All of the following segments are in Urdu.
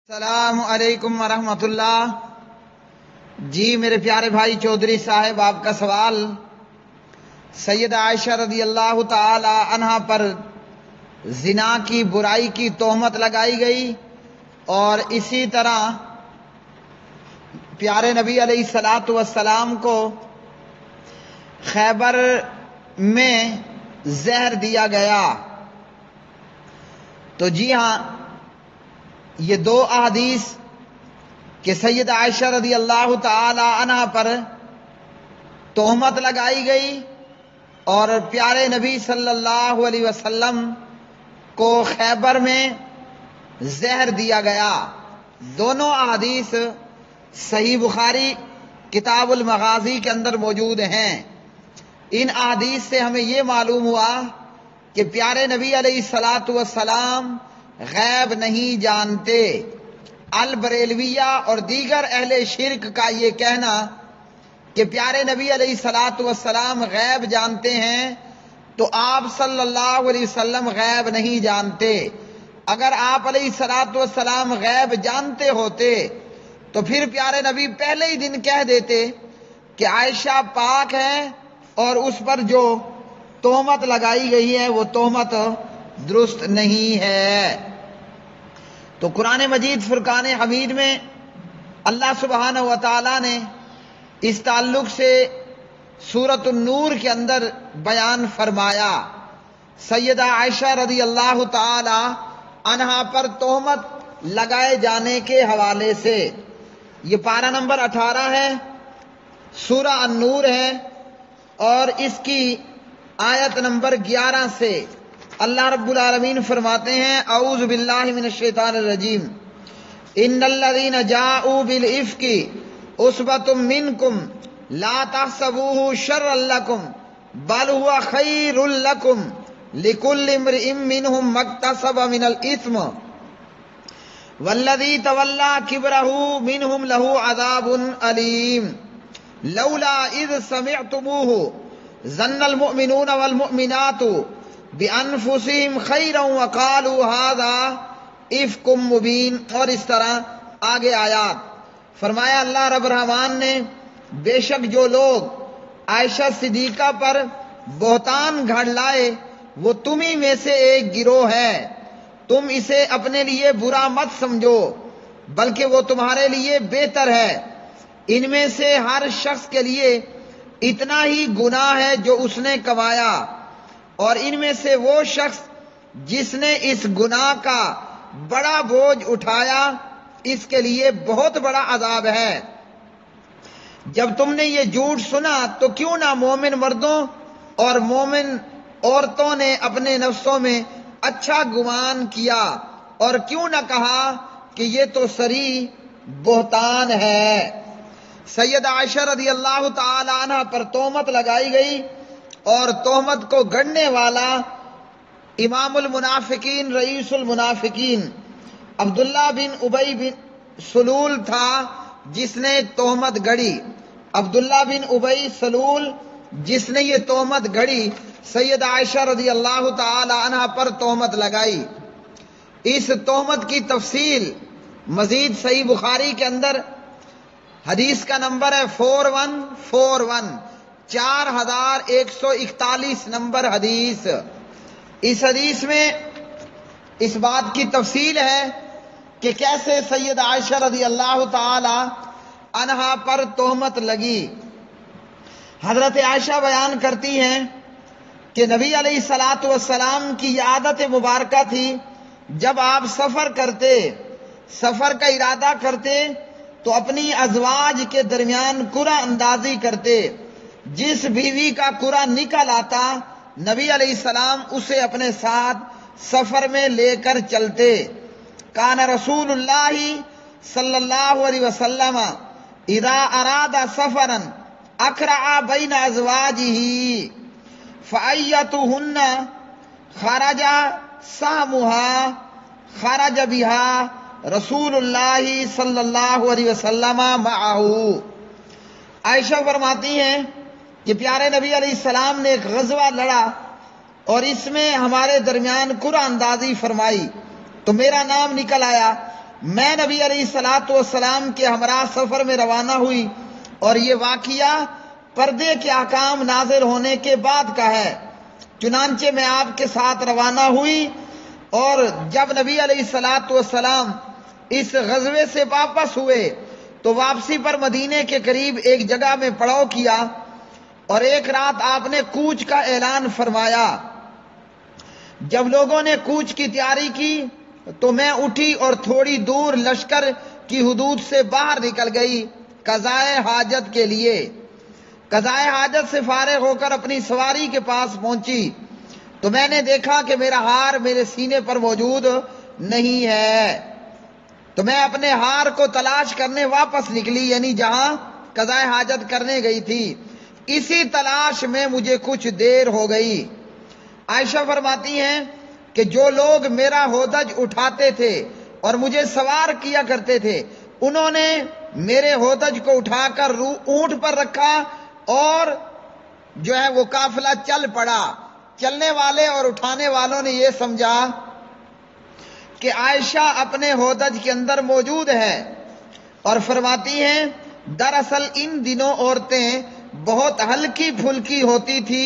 السلام علیکم ورحمۃ اللہ۔ جی میرے پیارے بھائی چودھری صاحب، آپ کا سوال سیدہ عائشہ رضی اللہ تعالی عنہا پر زنا کی برائی کی تہمت لگائی گئی، اور اسی طرح پیارے نبی علیہ الصلاۃ والسلام کو خیبر میں زہر دیا گیا۔ تو جی ہاں، یہ دو احادیث کہ سیدہ عائشہ رضی اللہ تعالی عنہا پر تہمت لگائی گئی اور پیارے نبی صلی اللہ علیہ وسلم کو خیبر میں زہر دیا گیا، دونوں احادیث صحیح بخاری کتاب المغازی کے اندر موجود ہیں۔ ان احادیث سے ہمیں یہ معلوم ہوا کہ پیارے نبی علیہ الصلاۃ والسلام غیب نہیں جانتے۔ البریلویہ اور دیگر اہل شرک کا یہ کہنا کہ پیارے نبی علیہ الصلاۃ والسلام غیب جانتے ہیں، تو آپ صلی اللہ علیہ وسلم غیب نہیں جانتے۔ اگر آپ علیہ الصلاۃ والسلام غیب جانتے ہوتے تو پھر پیارے نبی پہلے ہی دن کہہ دیتے کہ عائشہ پاک ہے، اور اس پر جو تہمت لگائی گئی ہے وہ تہمت درست نہیں ہے۔ تو قرآن مجید فرقان حمید میں اللہ سبحانہ و تعالی نے اس تعلق سے سورۃ النور کے اندر بیان فرمایا، سیدہ عائشہ رضی اللہ تعالی عنہا پر تہمت لگائے جانے کے حوالے سے۔ یہ پارہ نمبر 18 ہے، سورہ النور ہے، اور اس کی آیت نمبر 11 سے اللہ رب العالمین فرماتے ہیں، اعوذ باللہ من الشیطان الرجیم، ان الذین جاءوا بالافک عصبۃ منکم لا تحسبوه شرا لکم بل هو خیر لکم لکل امرئ منهم ما اکتسب من الاثم والذی تولى کبرہ منهم له عذاب علیم لولا اذ سمعتموه ظن المؤمنون والمؤمنات بِأَنفُسِهِمْ خَيْرًا وَقَالُوا هَذَا إِفْكٌ مُبِينٌ، اور اس طرح آگے آیات۔ فرمایا اللہ رب الرحمن نے، بے شک جو لوگ عائشہ صدیقہ پر بہتان گھڑ لائے وہ تمہیں میں سے ایک گروہ ہے، تم اسے اپنے لیے برا مت سمجھو بلکہ وہ تمہارے لیے بہتر ہے۔ ان میں سے ہر شخص کے لیے اتنا ہی گناہ ہے جو اس نے کمایا، اور ان میں سے وہ شخص جس نے اس گناہ کا بڑا بوجھ اٹھایا اس کے لیے بہت بڑا عذاب ہے۔ جب تم نے یہ جھوٹ سنا تو کیوں نہ مومن مردوں اور مومن عورتوں نے اپنے نفسوں میں اچھا گمان کیا، اور کیوں نہ کہا کہ یہ تو صریح بہتان ہے۔ سیدہ عائشہ رضی اللہ تعالی عنہ پر تہمت لگائی گئی، اور تہمت کو گڑنے والا امام المنافقین رئیس المنافقین عبداللہ بن ابی بن سلول تھا، جس نے تہمت گڑی۔ عبداللہ بن ابی سلول جس نے یہ تہمت گڑی، سیدہ عائشہ رضی اللہ تعالی عنہ پر تہمت لگائی۔ اس تہمت کی تفصیل مزید صحیح بخاری کے اندر حدیث کا نمبر ہے 4141، 4141 نمبر حدیث۔ اس حدیث میں اس بات کی تفصیل ہے کہ کیسے سیدہ عائشہ رضی اللہ تعالی عنہا پر تہمت لگی۔ حضرت عائشہ بیان کرتی ہیں کہ نبی علیہ الصلاۃ والسلام کی یہ عادت مبارکہ تھی، جب آپ سفر کا ارادہ کرتے تو اپنی ازواج کے درمیان قرعہ اندازی کرتے۔ جس بیوی کا قرعہ نکل آتا نبی علیہ السلام اسے اپنے ساتھ سفر میں لے کر چلتے۔ کان رسول اللہ صلی اللہ علیہ وسلم اذا اراد سفرا اقرع بین ازواجہ فایتہن خرج سہمها خرج بها رسول اللہ صلی اللہ علیہ وسلم معہ۔ عائشہ فرماتی ہیں کہ پیارے نبی علیہ السلام نے ایک غزوہ لڑا اور اس میں ہمارے درمیان قرعہ اندازی فرمائی، تو میرا نام نکل آیا، میں نبی علیہ الصلوۃ والسلام کے ہمراہ سفر میں روانہ ہوئی اور یہ واقعہ پردے کے احکام نازل ہونے کے بعد کا ہے۔ چنانچہ میں آپ کے ساتھ روانہ ہوئی، اور جب نبی علیہ الصلوۃ والسلام اس غزوے سے واپس ہوئے تو واپسی پر مدینے کے قریب ایک جگہ میں پڑاؤ کیا، اور ایک رات آپ نے کوچ کا اعلان فرمایا۔ جب لوگوں نے کوچ کی تیاری کی تو میں اٹھی اور تھوڑی دور لشکر کی حدود سے باہر نکل گئی قضائے حاجت کے لیے۔ قضائے حاجت سے فارغ ہو کر اپنی سواری کے پاس پہنچی تو میں نے دیکھا کہ میرا ہار میرے سینے پر موجود نہیں ہے، تو میں اپنے ہار کو تلاش کرنے واپس نکلی، یعنی جہاں قضائے حاجت کرنے گئی تھی۔ اسی تلاش میں مجھے کچھ دیر ہو گئی۔ عائشہ فرماتی ہیں کہ جو لوگ میرا ہودج اٹھاتے تھے اور مجھے سوار کیا کرتے تھے، انہوں نے میرے ہودج کو اٹھا کر اونٹ پر رکھا اور جو ہے وہ قافلہ چل پڑا۔ چلنے والے اور اٹھانے والوں نے یہ سمجھا کہ عائشہ اپنے ہودج کے اندر موجود ہے، اور فرماتی ہیں دراصل ان دنوں عورتیں بہت ہلکی پھلکی ہوتی تھی،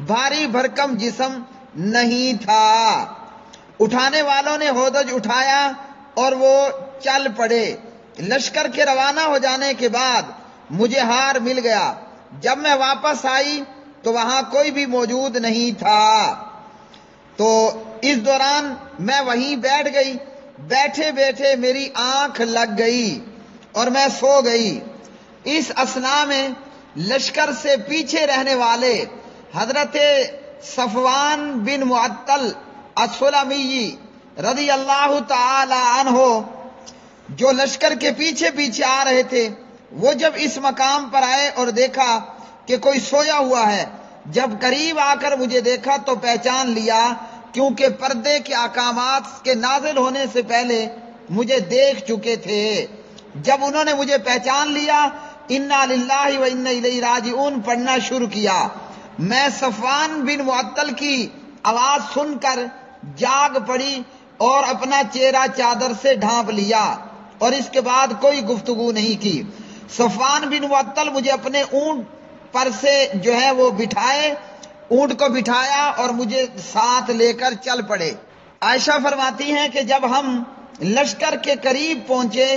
بھاری بھرکم جسم نہیں تھا۔ اٹھانے والوں نے ہودج اٹھایا اور وہ چل پڑے۔ لشکر کے روانہ ہو جانے کے بعد مجھے ہار مل گیا۔ جب میں واپس آئی تو وہاں کوئی بھی موجود نہیں تھا، تو اس دوران میں وہیں بیٹھ گئی۔ بیٹھے بیٹھے میری آنکھ لگ گئی اور میں سو گئی۔ اس اثناء میں لشکر سے پیچھے رہنے والے حضرت صفوان بن معطل السلمی رضی اللہ تعالی عنہ جو لشکر کے پیچھے پیچھے آ رہے تھے، وہ جب اس مقام پر آئے اور دیکھا کہ کوئی سویا ہوا ہے، جب قریب آ کر مجھے دیکھا تو پہچان لیا، کیونکہ پردے کے احکامات کے نازل ہونے سے پہلے مجھے دیکھ چکے تھے۔ جب انہوں نے مجھے پہچان لیا، انا للہ و انا الیہ راجعون پڑھنا شروع کیا۔ میں صفوان بن معطل کی آواز سن کر جاگ پڑی اور اپنا چہرہ چادر سے ڈھانپ لیا، اور اس کے بعد کوئی گفتگو نہیں کی۔ صفوان بن معطل مجھے اپنے اونٹ پر سے جو ہے وہ بٹھائے، اونٹ کو بٹھایا اور مجھے ساتھ لے کر چل پڑے۔ عائشہ فرماتی ہیں کہ جب ہم لشکر کے قریب پہنچے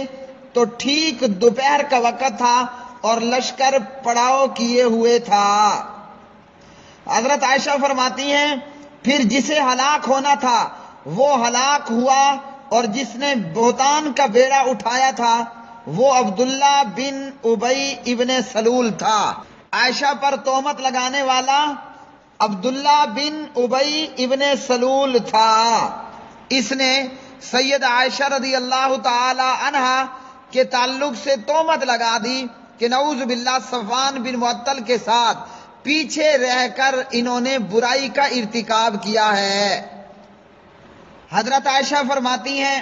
تو ٹھیک دوپہر کا وقت تھا اور لشکر پڑاؤ کیے ہوئے تھا۔ حضرت عائشہ فرماتی ہیں پھر جسے ہلاک ہونا تھا وہ ہلاک ہوا، اور جس نے بہتان کا بیڑا اٹھایا تھا وہ عبداللہ بن ابی ابن سلول تھا۔ عائشہ پر تہمت لگانے والا عبداللہ بن ابی ابن سلول تھا۔ اس نے سید عائشہ رضی اللہ تعالی عنہا کے تعلق سے تہمت لگا دی کہ نعوذ باللہ صفوان بن معطل کے ساتھ پیچھے رہ کر انہوں نے برائی کا ارتکاب کیا ہے۔ حضرت عائشہ فرماتی ہیں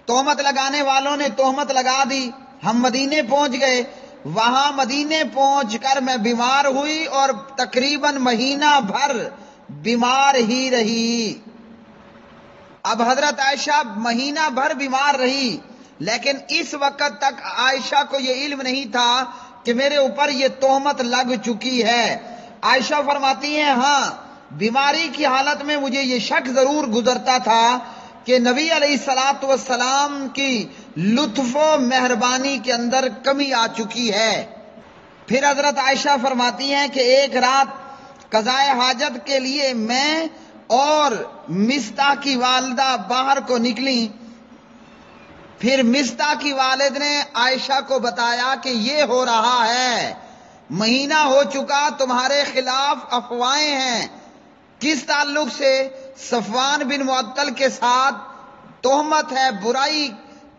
تہمت لگانے والوں نے تہمت لگا دی، ہم مدینے پہنچ گئے۔ وہاں مدینے پہنچ کر میں بیمار ہوئی اور تقریباً مہینہ بھر بیمار ہی رہی۔ اب حضرت عائشہ مہینہ بھر بیمار رہی، لیکن اس وقت تک عائشہ کو یہ علم نہیں تھا کہ میرے اوپر یہ تہمت لگ چکی ہے۔ عائشہ فرماتی ہیں ہاں، بیماری کی حالت میں مجھے یہ شک ضرور گزرتا تھا کہ نبی علیہ الصلوۃ والسلام کی لطف و مہربانی کے اندر کمی آ چکی ہے۔ پھر حضرت عائشہ فرماتی ہیں کہ ایک رات قضائے حاجت کے لیے میں اور مستح کی والدہ باہر کو نکلی۔ پھر مستح کی والد نے عائشہ کو بتایا کہ یہ ہو رہا ہے، مہینہ ہو چکا، تمہارے خلاف افواہیں ہیں۔ کس تعلق سے؟ صفوان بن معطل کے ساتھ تہمت ہے، برائی،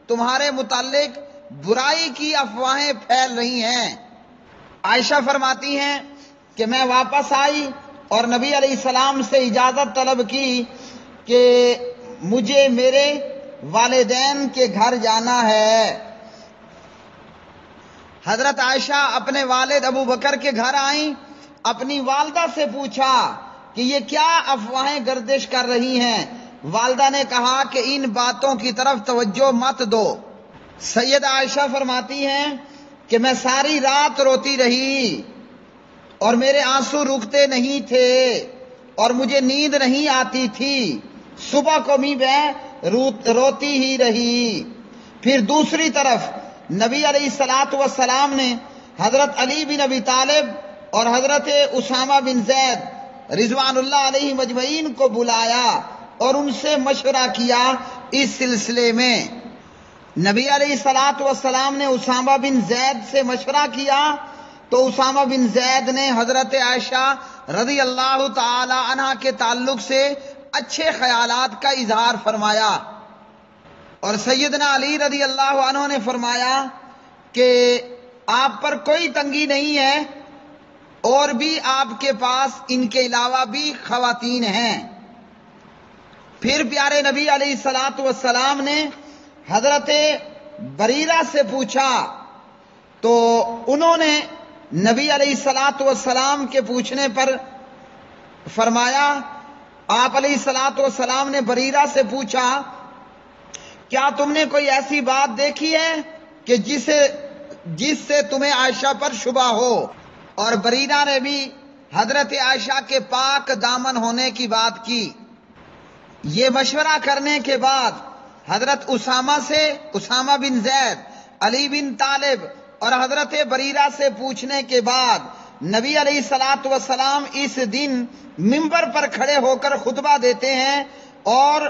تمہارے متعلق برائی کی افواہیں پھیل رہی ہیں۔ عائشہ فرماتی ہیں کہ میں واپس آئی اور نبی علیہ السلام سے اجازت طلب کی کہ مجھے میرے والدین کے گھر جانا ہے۔ حضرت عائشہ اپنے والد ابو بکر کے گھر آئیں، اپنی والدہ سے پوچھا کہ یہ کیا افواہیں گردش کر رہی ہیں؟ والدہ نے کہا کہ ان باتوں کی طرف توجہ مت دو۔ سیدہ عائشہ فرماتی ہیں کہ میں ساری رات روتی رہی اور میرے آنسو رکتے نہیں تھے اور مجھے نیند نہیں آتی تھی، صبح کو بھی میں روتی ہی رہی۔ پھر دوسری طرف نبی علیہ الصلاۃ والسلام نے حضرت علی بن ابی طالب اور حضرت اسامہ بن زید رضوان اللہ علیہ مجمعین کو بلایا اور ان سے مشورہ کیا اس سلسلے میں۔ نبی علیہ الصلاۃ والسلام نے اسامہ بن زید سے مشورہ کیا تو اسامہ بن زید نے حضرت عائشہ رضی اللہ تعالی عنہا کے تعلق سے اچھے خیالات کا اظہار فرمایا، اور سیدنا علی رضی اللہ عنہ نے فرمایا کہ آپ پر کوئی تنگی نہیں ہے، اور بھی آپ کے پاس ان کے علاوہ بھی خواتین ہیں۔ پھر پیارے نبی علیہ الصلاۃ والسلام نے حضرت بریرہ سے پوچھا تو انہوں نے نبی علیہ الصلاۃ والسلام کے پوچھنے پر فرمایا، آپ علیہ الصلاۃ والسلام نے بریرہ سے پوچھا کیا تم نے کوئی ایسی بات دیکھی ہے کہ جس سے تمہیں عائشہ پر شبہ ہو؟ اور بریرہ نے بھی حضرت عائشہ کے پاک دامن ہونے کی بات کی۔ یہ مشورہ کرنے کے بعد حضرت اسامہ بن زید، علی بن طالب اور حضرت بریرہ سے پوچھنے کے بعد نبی علیہ الصلاۃ والسلام اس دن منبر پر کھڑے ہو کر خطبہ دیتے ہیں اور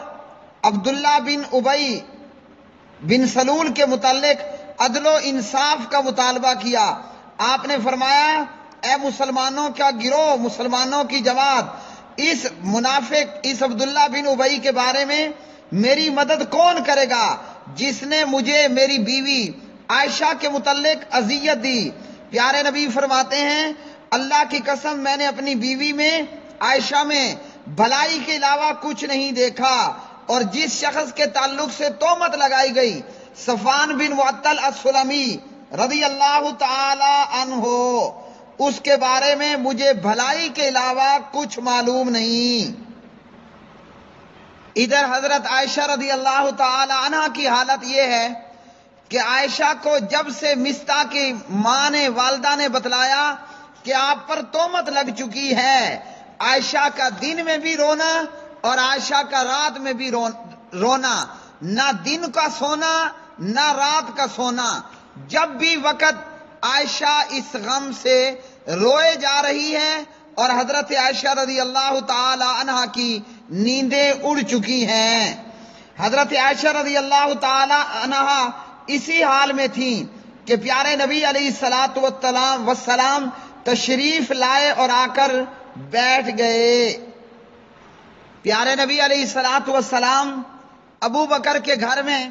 عبداللہ بن ابی بن سلول کے متعلق عدل و انصاف کا مطالبہ کیا۔ آپ نے فرمایا، اے مسلمانوں کا گروہ، مسلمانوں کی جماعت، اس منافق اس عبداللہ بن ابی کے بارے میں میری مدد کون کرے گا جس نے مجھے میری بیوی عائشہ کے متعلق اذیت دی؟ پیارے نبی فرماتے ہیں، اللہ کی قسم میں نے اپنی بیوی میں عائشہ میں بھلائی کے علاوہ کچھ نہیں دیکھا، اور جس شخص کے تعلق سے تہمت لگائی گئی صفوان بن معطل السلمی رضی اللہ تعالی عنہ، اس کے بارے میں مجھے بھلائی کے علاوہ کچھ معلوم نہیں۔ ادھر حضرت عائشہ رضی اللہ تعالی عنہ کی حالت یہ ہے کہ عائشہ کو جب سے مستہ کی ماں نے، والدہ نے بتلایا کہ آپ پر تہمت لگ چکی ہے، عائشہ کا دن میں بھی رونا اور عائشہ کا رات میں بھی رونا، نہ دن کا سونا نہ رات کا سونا، جب بھی وقت عائشہ اس غم سے روئے جا رہی ہے، اور حضرت عائشہ رضی اللہ تعالی عنہا کی نیندیں اڑ چکی ہیں۔ حضرت عائشہ رضی اللہ تعالی عنہا اسی حال میں تھیں کہ پیارے نبی علیہ الصلاۃ والسلام تشریف لائے اور آ کر بیٹھ گئے۔ پیارے نبی علیہ الصلاۃ والسلام ابو بکر کے گھر میں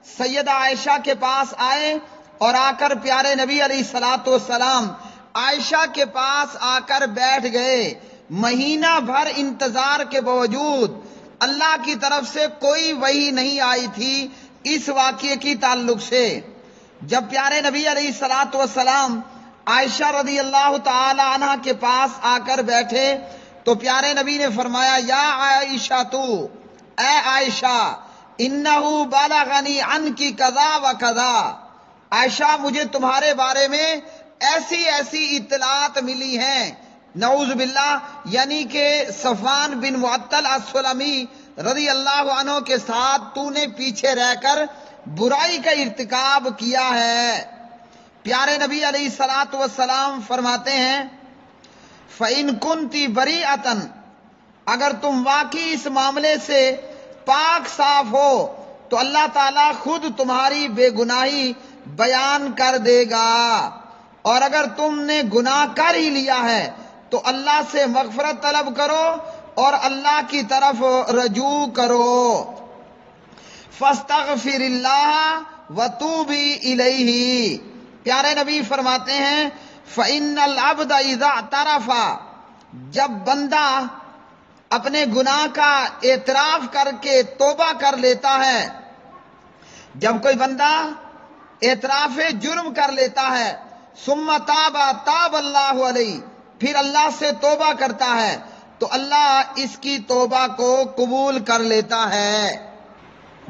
سیدہ عائشہ کے پاس آئے اور آ کر پیارے نبی علیہ الصلاۃ والسلام عائشہ کے پاس آ کر بیٹھ گئے۔ مہینہ بھر انتظار کے باوجود اللہ کی طرف سے کوئی وحی نہیں آئی تھی اس واقعے کی تعلق سے۔ جب پیارے نبی علیہ الصلاۃ والسلام عائشہ رضی اللہ تعالی عنہ کے پاس آ کر بیٹھے تو پیارے نبی نے فرمایا، یا عائشہ اے عائشہ، انہو بلغنی عنکی کذا و کذا، عائشہ مجھے تمہارے بارے میں ایسی ایسی اطلاعات ملی ہیں، نعوذ باللہ، یعنی کہ صفوان بن معطل السلمی رضی اللہ عنہ کے ساتھ تو نے پیچھے رہ کر برائی کا ارتکاب کیا ہے۔ پیارے نبی علیہ الصلاۃ والسلام فرماتے ہیں، فَإِن كُنْتِ بَرِيئَةً، اگر تم واقعی اس معاملے سے پاک صاف ہو تو اللہ تعالیٰ خود تمہاری بے گناہی بیان کر دے گا، اور اگر تم نے گناہ کر ہی لیا ہے تو اللہ سے مغفرت طلب کرو اور اللہ کی طرف رجوع کرو۔ فاستغفر اللہ وتوبی الیہ، پیارے نبی فرماتے ہیں، فإن العبد اذا اعترف، جب بندہ اپنے گناہ کا اعتراف کر کے توبہ کر لیتا ہے، جب کوئی بندہ اعتراف جرم کر لیتا ہے، ثم تاب اللہ علیہ، پھر اللہ سے توبہ کرتا ہے، تو اللہ اس کی توبہ کو قبول کر لیتا ہے۔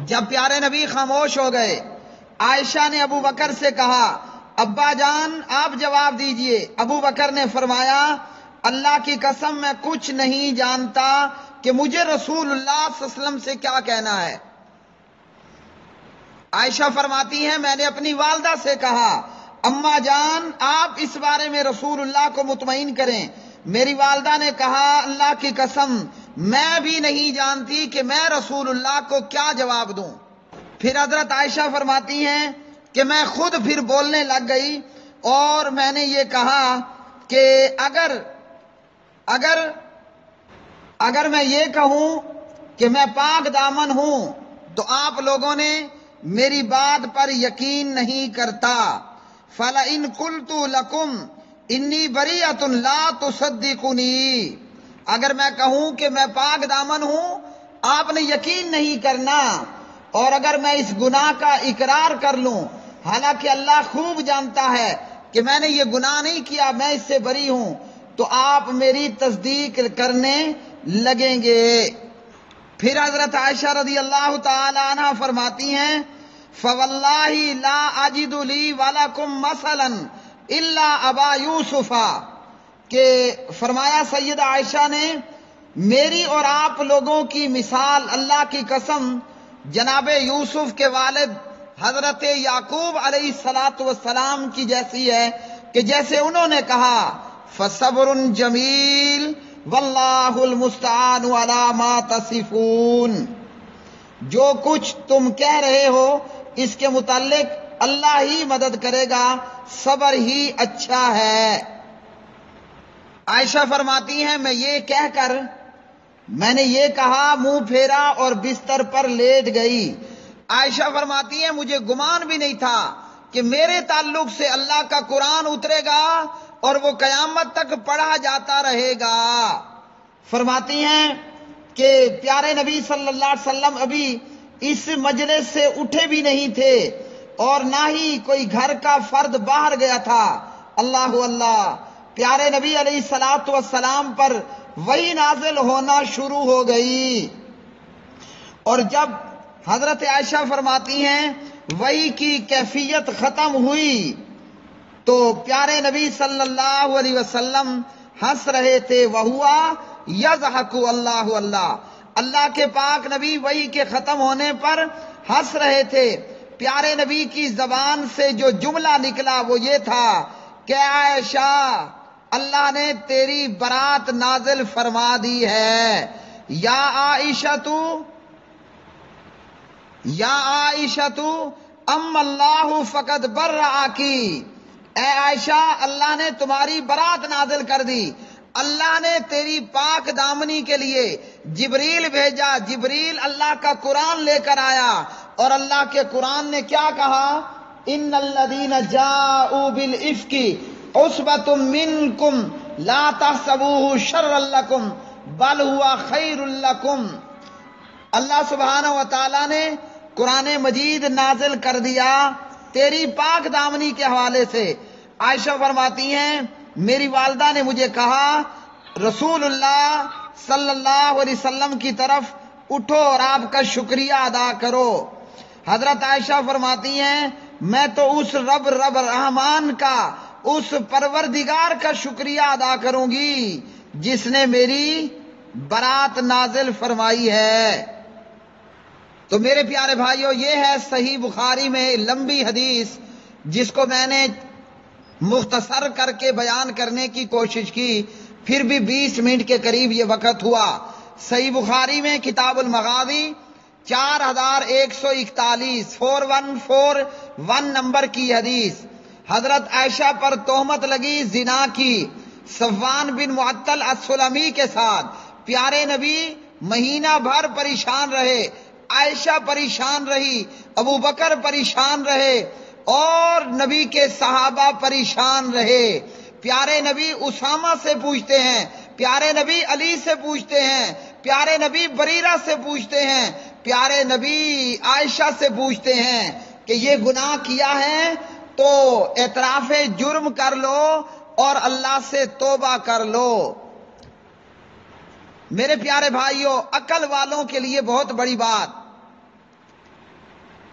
جب پیارے نبی خاموش ہو گئے، عائشہ نے ابو بکر سے کہا ابا جان آپ جواب دیجئے۔ ابو بکر نے فرمایا اللہ کی قسم میں کچھ نہیں جانتا کہ مجھے رسول اللہ صلی اللہ علیہ وسلم سے کیا کہنا ہے۔ عائشہ فرماتی ہیں میں نے اپنی والدہ سے کہا اماں جان آپ اس بارے میں رسول اللہ کو مطمئن کریں۔ میری والدہ نے کہا اللہ کی قسم میں بھی نہیں جانتی کہ میں رسول اللہ کو کیا جواب دوں۔ پھر حضرت عائشہ فرماتی ہیں کہ میں خود پھر بولنے لگ گئی اور میں نے یہ کہا کہ اگر میں یہ کہوں کہ میں پاک دامن ہوں تو آپ لوگوں نے میری بات پر یقین نہیں کرتا۔ فَلَئِن قُلْتُ لَكُمْ إِنِّي بَرِيَةٌ لَا تُصَدِّقُونِي، اگر میں کہوں کہ میں پاک دامن ہوں آپ نے یقین نہیں کرنا، اور اگر میں اس گناہ کا اقرار کر لوں حالانکہ اللہ خوب جانتا ہے کہ میں نے یہ گناہ نہیں کیا، میں اس سے بری ہوں، تو آپ میری تصدیق کرنے لگیں گے۔ پھر حضرت عائشہ رضی اللہ تعالی عنہ فرماتی ہیں فواللہ لا اجد لی ولکم مثلا الا ابا یوسف، کہ فرمایا سیدہ عائشہ نے میری اور آپ لوگوں کی مثال اللہ کی قسم جناب یوسف کے والد حضرت یعقوب علیہ السلام کی جیسی ہے کہ جیسے انہوں نے کہا فصبر جمیل واللہ المستعان علی ما تصفون، جو کچھ تم کہہ رہے ہو اس کے متعلق اللہ ہی مدد کرے گا، صبر ہی اچھا ہے۔ عائشہ فرماتی ہیں میں یہ کہہ کر میں نے یہ کہا منہ پھیرا اور بستر پر لیٹ گئی۔ عائشہ فرماتی ہیں مجھے گمان بھی نہیں تھا کہ میرے تعلق سے اللہ کا قرآن اترے گا اور وہ قیامت تک پڑھا جاتا رہے گا۔ فرماتی ہیں کہ پیارے نبی صلی اللہ علیہ وسلم ابھی اس مجلس سے اٹھے بھی نہیں تھے اور نہ ہی کوئی گھر کا فرد باہر گیا تھا۔ اللہ اللہ، پیارے نبی علیہ الصلوۃ والسلام پر وحی نازل ہونا شروع ہو گئی، اور جب حضرت عائشہ فرماتی ہیں وحی کی کیفیت ختم ہوئی تو پیارے نبی صلی اللہ علیہ وسلم ہنس رہے تھے، وہوا یضحک اللہ اللہ، اللہ کے پاک نبی وحی کے ختم ہونے پر ہنس رہے تھے۔ پیارے نبی کی زبان سے جو جملہ نکلا وہ یہ تھا کہ عائشہ اللہ نے تیری برات نازل فرما دی ہے، یا عائشہ تو ام اللہ فقد برآکی، اے عائشہ اللہ نے تمہاری برات نازل کر دی، اللہ نے تیری پاک دامنی کے لیے جبریل بھیجا، جبریل اللہ کا قرآن لے کر آیا، اور اللہ کے قرآن نے کیا کہا ان الذین جاؤوا بالافک عصبۃ منکم لا تحسبوه شرا لکم بل هو خیر لکم۔ اللہ سبحانہ و تعالی نے قرآن مجید نازل کر دیا تیری پاک دامنی کے حوالے سے۔ عائشہ فرماتی ہیں میری والدہ نے مجھے کہا رسول اللہ صلی اللہ علیہ وسلم کی طرف اٹھو اور آپ کا شکریہ ادا کرو۔ حضرت عائشہ فرماتی ہیں میں تو اس رب رحمان کا، اس پروردگار کا شکریہ ادا کروں گی جس نے میری برات نازل فرمائی ہے۔ تو میرے پیارے بھائیو یہ ہے صحیح بخاری میں لمبی حدیث جس کو میں نے مختصر کر کے بیان کرنے کی کوشش کی، پھر بھی 20 منٹ کے قریب یہ وقت ہوا۔ صحیح بخاری میں کتاب المغازی 4141 4141 نمبر کی حدیث، حضرت عائشہ پر تہمت لگی زنا کی صفوان بن معطل السلمی کے ساتھ، پیارے نبی مہینہ بھر پریشان رہے، عائشہ پریشان رہی، ابو بکر پریشان رہے اور نبی کے صحابہ پریشان رہے۔ پیارے نبی اسامہ سے پوچھتے ہیں، پیارے نبی علی سے پوچھتے ہیں، پیارے نبی بریرہ سے پوچھتے ہیں، پیارے نبی عائشہ سے پوچھتے ہیں کہ یہ گناہ کیا ہے تو اعتراف جرم کر لو اور اللہ سے توبہ کر لو۔ میرے پیارے بھائیوں، عقل والوں کے لیے بہت بڑی بات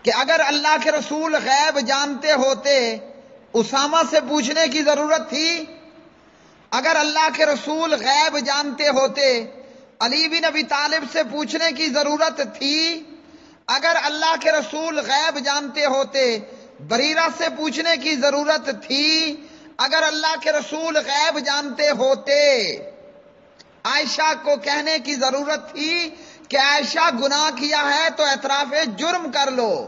کہ اگر اللہ کے رسول غیب جانتے ہوتے اسامہ سے پوچھنے کی ضرورت تھی؟ اگر اللہ کے رسول غیب جانتے ہوتے علی بن ابی طالب سے پوچھنے کی ضرورت تھی؟ اگر اللہ کے رسول غیب جانتے ہوتے بریرہ سے پوچھنے کی ضرورت تھی؟ اگر اللہ کے رسول غیب جانتے ہوتے عائشہ کو کہنے کی ضرورت تھی کہ عائشہ گناہ کیا ہے تو اعتراف جرم کر لو؟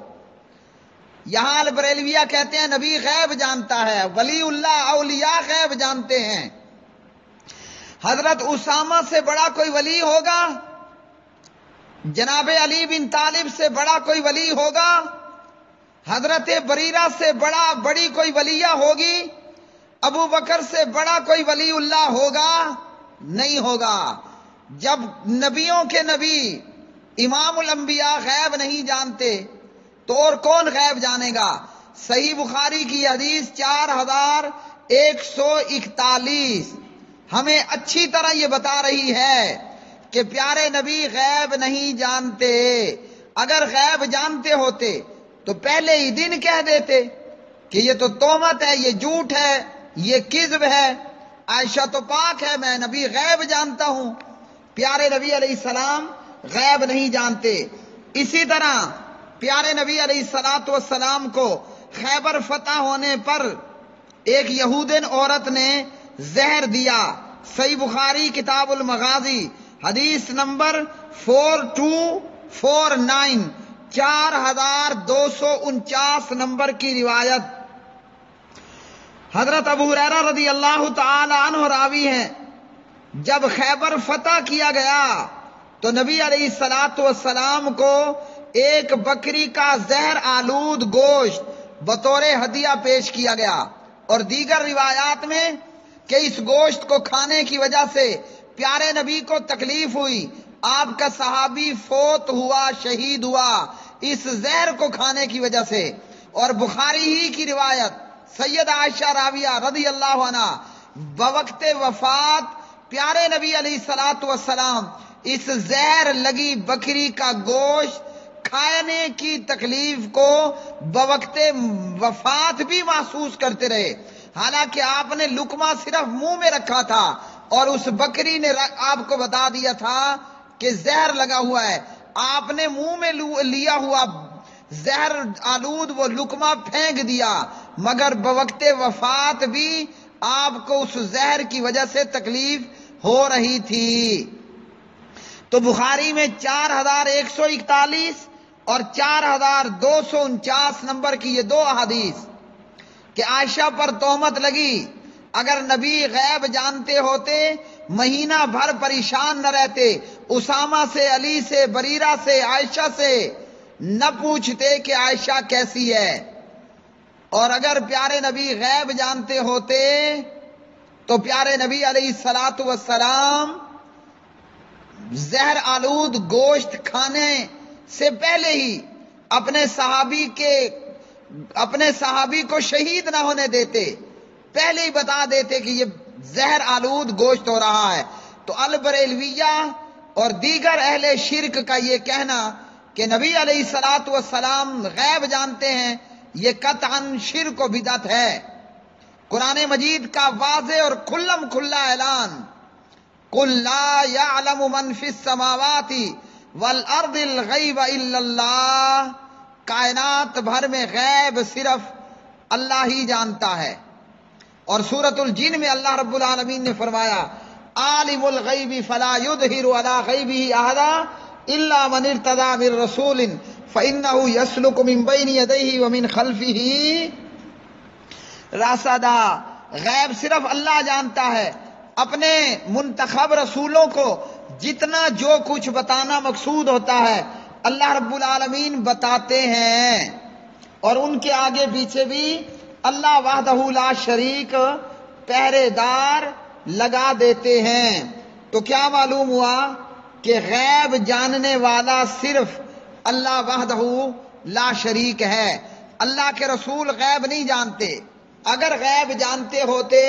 یہاں البریلویہ کہتے ہیں نبی غیب جانتا ہے، ولی اللہ اولیاء غیب جانتے ہیں۔ حضرت اسامہ سے بڑا کوئی ولی ہوگا؟ جناب علی بن طالب سے بڑا کوئی ولی ہوگا؟ حضرت بریرہ سے بڑی کوئی ولیہ ہوگی؟ ابو بکر سے بڑا کوئی ولی اللہ ہوگا؟ نہیں ہوگا۔ جب نبیوں کے نبی امام الانبیاء غیب نہیں جانتے تو اور کون غیب جانے گا؟ صحیح بخاری کی حدیث 4141 ہمیں اچھی طرح یہ بتا رہی ہے کہ پیارے نبی غیب نہیں جانتے۔ اگر غیب جانتے ہوتے تو پہلے ہی دن کہہ دیتے کہ یہ تو تہمت ہے، یہ جھوٹ ہے، یہ کذب ہے، عائشہ تو پاک ہے، میں نبی غیب جانتا ہوں۔ پیارے نبی علیہ السلام غیب نہیں جانتے۔ اسی طرح پیارے نبی علیہ السلام کو خیبر فتح ہونے پر ایک یہودن عورت نے زہر دیا۔ صحیح بخاری کتاب المغازی حدیث نمبر 4249 4249 نمبر کی روایت۔ حضرت ابو ہریرہ رضی اللہ تعالی عنہ راوی ہیں، جب خیبر فتح کیا گیا تو نبی علیہ السلام کو ایک بکری کا زہر آلود گوشت بطور ہدیہ پیش کیا گیا، اور دیگر روایات میں کہ اس گوشت کو کھانے کی وجہ سے پیارے نبی کو تکلیف ہوئی، آپ کا صحابی فوت ہوا، شہید ہوا اس زہر کو کھانے کی وجہ سے۔ اور بخاری ہی کی روایت سید عائشہ راویہ رضی اللہ عنہ بوقت وفات پیارے نبی علیہ السلام اس زہر لگی بکری کا گوشت کھانے کی تکلیف کو بوقت وفات بھی محسوس کرتے رہے، حالانکہ آپ نے لقمہ صرف منہ میں رکھا تھا اور اس بکری نے آپ کو بتا دیا تھا کہ زہر لگا ہوا ہے۔ آپ نے منہ میں لیا ہوا زہر آلود وہ لقمہ پھینک دیا، مگر بوقت وفات بھی آپ کو اس زہر کی وجہ سے تکلیف ہو رہی تھی۔ تو بخاری میں 4141 اور 4249 نمبر کی یہ دو احادیث کہ عائشہ پر تہمت لگی، اگر نبی غیب جانتے ہوتے مہینہ بھر پریشان نہ رہتے، اسامہ سے، علی سے، بریرہ سے، عائشہ سے نہ پوچھتے کہ عائشہ کیسی ہے۔ اور اگر پیارے نبی غیب جانتے ہوتے تو پیارے نبی علیہ السلام زہر آلود گوشت کھانے سے پہلے ہی اپنے صحابی کو شہید نہ ہونے دیتے، پہلے ہی بتا دیتے کہ یہ زہر آلود گوشت ہو رہا ہے۔ تو البریلویہ اور دیگر اہل شرک کا یہ کہنا کہ نبی علیہ السلام غیب جانتے ہیں، یہ قطعاً شرک و بدعت ہے۔ قرآن مجید کا واضح اور کھلم کھلا اعلان، قُلْ لَا يَعْلَمُ مَنْ فِي السَّمَاوَاتِ وَالْأَرْضِ الْغَيْبَ إِلَّا اللَّهُ، کائنات بھر میں غیب صرف اللہ ہی جانتا ہے۔ اور سورۃ الجن میں اللہ رب العالمین نے فرمایا عالم الغیب فلا یظہر علی غیبہ احدا الا من ارتضی من رسول فإنه يسلك من بین یدیہ ومن خلفہ رصدا۔ غیب صرف اللہ جانتا ہے، اپنے منتخب رسولوں کو جتنا جو کچھ بتانا مقصود ہوتا ہے اللہ رب العالمین بتاتے ہیں، اور ان کے آگے پیچھے بھی اللہ وحدہ لا شریک پہرے دار لگا دیتے ہیں۔ تو کیا معلوم ہوا کہ غیب جاننے والا صرف اللہ وحدہ لا شریک ہے۔ اللہ کے رسول غیب نہیں جانتے۔ اگر غیب جانتے ہوتے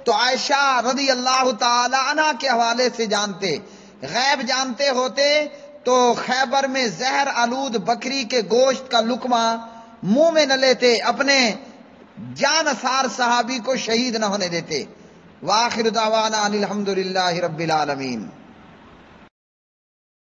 تو عائشہ رضی اللہ تعالی عنہ کے حوالے سے جانتے، غیب جانتے ہوتے تو خیبر میں زہر آلود بکری کے گوشت کا لقمہ منہ میں نہ لیتے، اپنے جانثار صحابی کو شہید نہ ہونے دیتے۔ وآخر دعوانا ان الحمد للہ رب العالمین۔